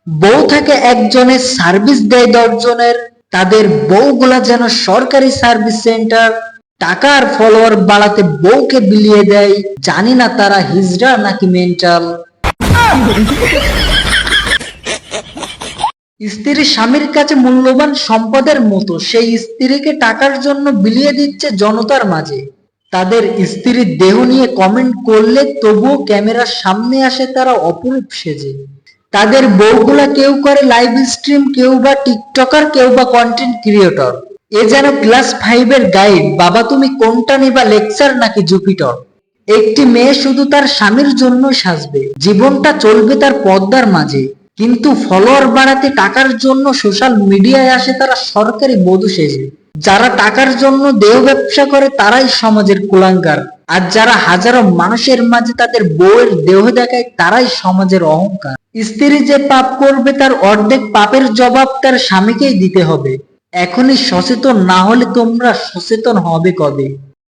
বউ থাকে একজনের, সার্ভিস দেয় 10 জনের। তাদের বউগুলা যেন সরকারি সার্ভিস সেন্টার। টাকা আর ফলোয়ার বাড়াতে বউকে বিলিয়ে দেয়, জানি না তারা হিজড়া নাকি মেন্টাল। স্ত্রী স্বামীর কাছে মূল্যবান সম্পদের মতো, সেই স্ত্রীকে টাকার জন্য বিলিয়ে দিচ্ছে জনতার মাঝে। তাদের স্ত্রীর দেহ নিয়ে কমেন্ট করলে তবুও ক্যামেরার সামনে আসে তারা অপরূপ সেজে। তাদের বউগুলা কেউ করে লাইভ স্ট্রিম, কেউ বা টিকটকার, কেউ বা কন্টেন্ট ক্রিয়েটর। এ যেন ক্লাস 5-এর গাইড, বাবা তুমি কোনটা নিবা, লেকচার নাকি জুপিটর। একটি মেয়ে শুধু তার স্বামীর জন্য সাজবে, জীবনটা চলবে তার পর্দার মাঝে, কিন্তু ফলোয়ার বাড়াতে টাকার জন্য সোশ্যাল মিডিয়ায় আসে তারা সরকারি বধূ সেজে। যারা টাকার জন্য দেহ ব্যবসা করে তারাই সমাজের কুলাঙ্গার, আর যারা হাজারো মানুষের মাঝে তাদের বউয়ের দেহ দেখায় তারাই সমাজের অহংকার। স্ত্রী যে পাপ করবে তার অর্ধেক পাপের জবাব তার স্বামীকেই দিতে হবে। এখনই সচেতন না হলে তোমরা সচেতন হবে কবে?